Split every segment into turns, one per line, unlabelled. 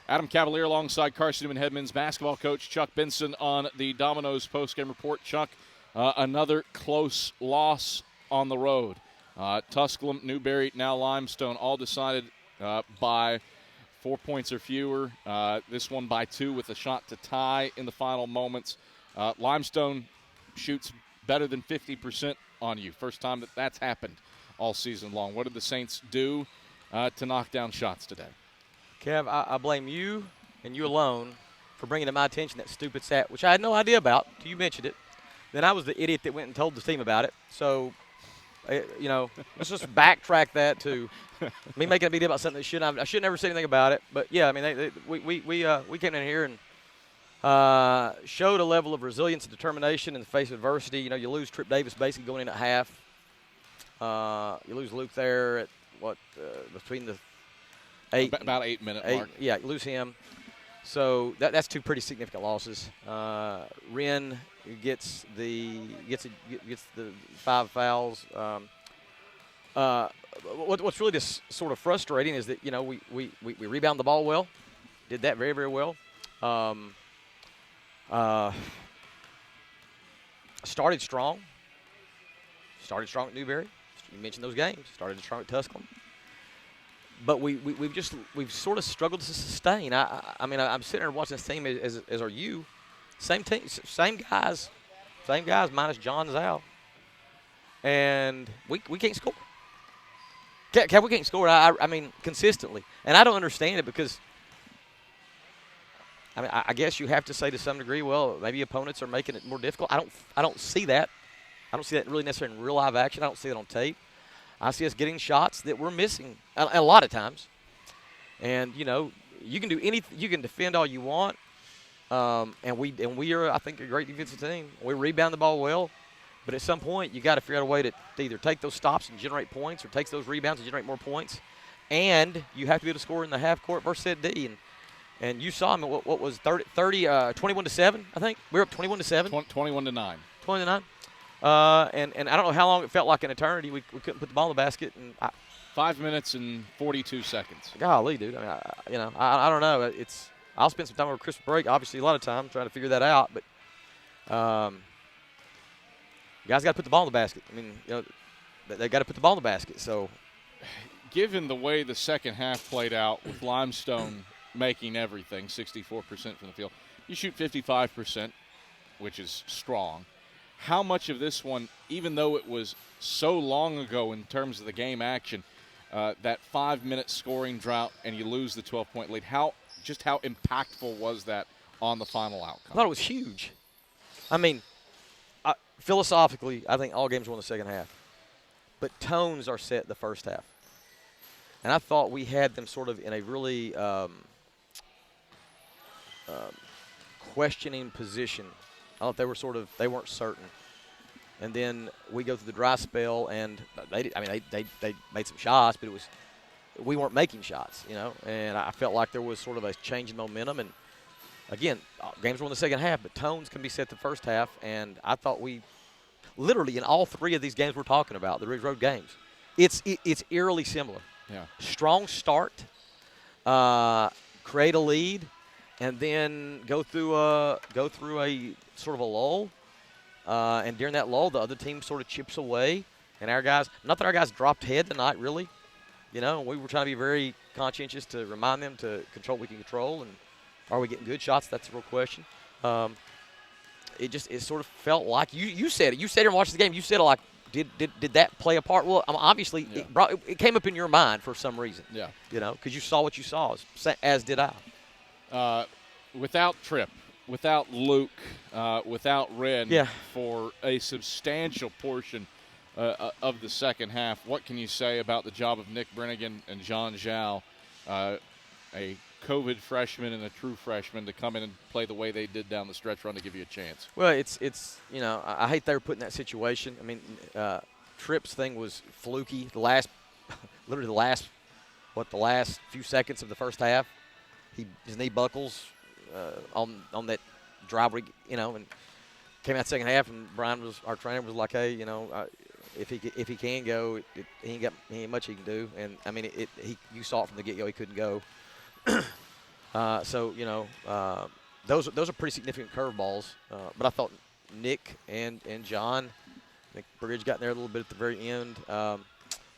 Adam Cavalier alongside Carson-Newman head men's basketball coach Chuck Benson on the Domino's postgame report. Chuck, another close loss on the road. Tusculum, Newberry, now Limestone, all decided by 4 points or fewer. This one by 2 with a shot to tie in the final moments. Limestone shoots better than 50% on you. First time that's happened all season long. What did the Saints do to knock down shots today?
Kev, I blame you and you alone for bringing to my attention that stupid stat, which I had no idea about until you mentioned it. Then I was the idiot that went and told the team about it. So, let's just backtrack that to me making a big deal about something that I should never say anything about it. But, yeah, I mean, we came in here and showed a level of resilience and determination in the face of adversity. You lose Trip Davis basically going in at half. You lose Luke there at, between the
about 8-minute mark.
Yeah, you lose him. So that's 2 pretty significant losses. Wren gets the 5 fouls. What's really just sort of frustrating is that we rebound the ball well, did that very, very well. Started strong at Newberry. You mentioned those games. Started strong at Tusculum. But we've sort of struggled to sustain. I mean, I'm sitting there watching this team as are you. Same team, same guys minus John Zhao. And we can't score. We can't score. I mean, consistently. And I don't understand it because, I mean, I guess you have to say to some degree, well, maybe opponents are making it more difficult. I don't see that. I don't see that really necessarily in real live action. I don't see it on tape. I see us getting shots that we're missing a lot of times. And, you can do anything. You can defend all you want. And we are, I think, a great defensive team. We rebound the ball well. But at some point, you got to figure out a way to either take those stops and generate points or take those rebounds and generate more points. And you have to be able to score in the half court versus set D. And you saw, what was 21-7, I think? We were up 21-7.
21-9.
20-9. And I don't know how long it felt like an eternity. We couldn't put the ball in the basket. And
5 minutes and 42 seconds.
Golly, dude. I mean, I don't know. I'll spend some time over Christmas break, obviously a lot of time trying to figure that out. But you guys got to put the ball in the basket. I mean, they got to put the ball in the basket. So,
given the way the second half played out with Limestone making everything, 64% from the field, you shoot 55%, which is strong. How much of this one, even though it was so long ago in terms of the game action, that 5-minute scoring drought and you lose the 12-point lead, how impactful was that on the final outcome?
I thought it was huge. I mean, philosophically, I think all games won the second half. But tones are set the first half. And I thought we had them sort of in a really questioning position. I thought they weren't certain. And then we go through the dry spell, and they made some shots, but we weren't making shots, And I felt like there was sort of a change in momentum. And again, games were in the second half, but tones can be set the first half. And I thought we literally in all 3 of these games we're talking about, the Ridge Road games, it's eerily similar.
Yeah. Strong
start, create a lead, and then go through a sort of a lull. And during that lull, the other team sort of chips away. And our guys, not that our guys dropped head tonight, really. We were trying to be very conscientious to remind them to control what we can control. And are we getting good shots? That's the real question. It sort of felt like, you said it. You said it and watched the game. You said it like, did that play a part? Well, obviously, yeah. It came up in your mind for some reason.
Yeah.
Because you saw what you saw, as did I.
Without Tripp, without Luke, without Wren for a substantial portion of the second half, what can you say about the job of Nick Brennigan and John Zhao, a COVID freshman and a true freshman, to come in and play the way they did down the stretch run to give you a chance?
Well, it's I hate they were put in that situation. I mean, Tripp's thing was fluky. Literally the last few seconds of the first half, his knee buckles on that drive, and came out second half, and Brian our trainer was like, hey, if he can go, he ain't much he can do. And I mean, you saw it from the get-go, he couldn't go. So those are pretty significant curveballs. But I thought Nick and John, I think Bridge got in there a little bit at the very end.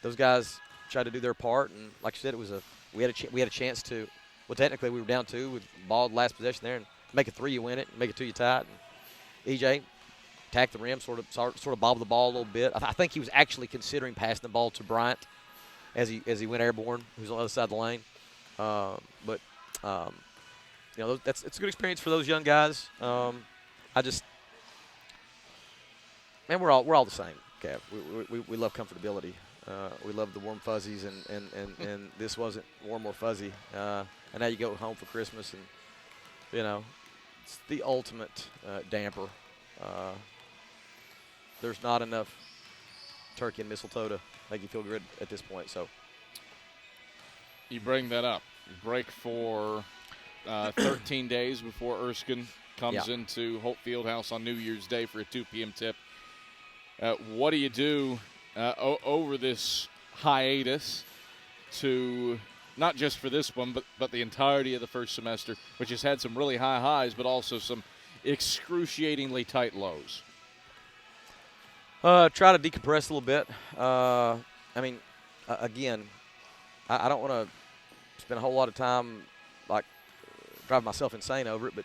Those guys tried to do their part, and like I said, we had a chance to. Well, technically we were down 2 with ball last possession there, and make it 3, you win it, make it 2, you tie it. And EJ attacked the rim, sort of bobbled the ball a little bit. I think he was actually considering passing the ball to Bryant as he went airborne, who's on the other side of the lane. It's a good experience for those young guys. Man, we're all the same. Kev. We love comfortability. We love the warm fuzzies, and this wasn't warm or fuzzy. And now you go home for Christmas, and it's the ultimate damper. There's not enough turkey and mistletoe to make you feel good at this point. So
you bring that up. Break for 13 days before Erskine comes into Hope Fieldhouse on New Year's Day for a 2 p.m. tip. What do you do over this hiatus to not just for this one, but the entirety of the first semester, which has had some really high highs, but also some excruciatingly tight lows?
Try to decompress a little bit. Again, I don't want to spend a whole lot of time driving myself insane over it, but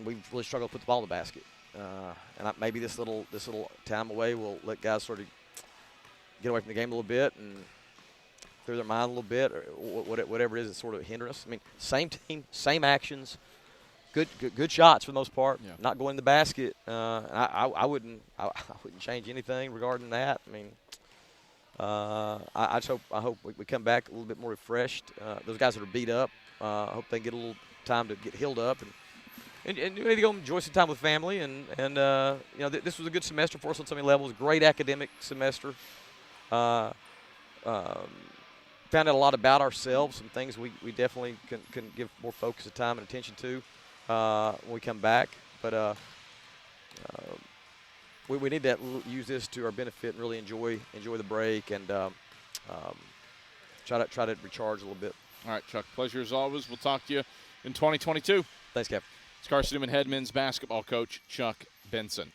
we've really struggled to put the ball in the basket. And maybe this little time away will let guys sort of get away from the game a little bit and clear their mind a little bit, or whatever it is that's sort of hindering us. Same team, same actions, good shots for the most part.
Yeah.
Not going in the basket. I wouldn't change anything regarding that. I hope we come back a little bit more refreshed. Those guys that are beat up, I hope they get a little time to get healed up and maybe go enjoy some time with family. And this was a good semester for us on so many levels. Great academic semester. Found out a lot about ourselves, some things we definitely can give more focus of time and attention to when we come back. But we need to use this to our benefit and really enjoy the break and try to recharge a little bit.
All right, Chuck, pleasure as always. We'll talk to you in 2022.
Thanks, Kev.
It's Carson-Newman head men's basketball coach Chuck Benson.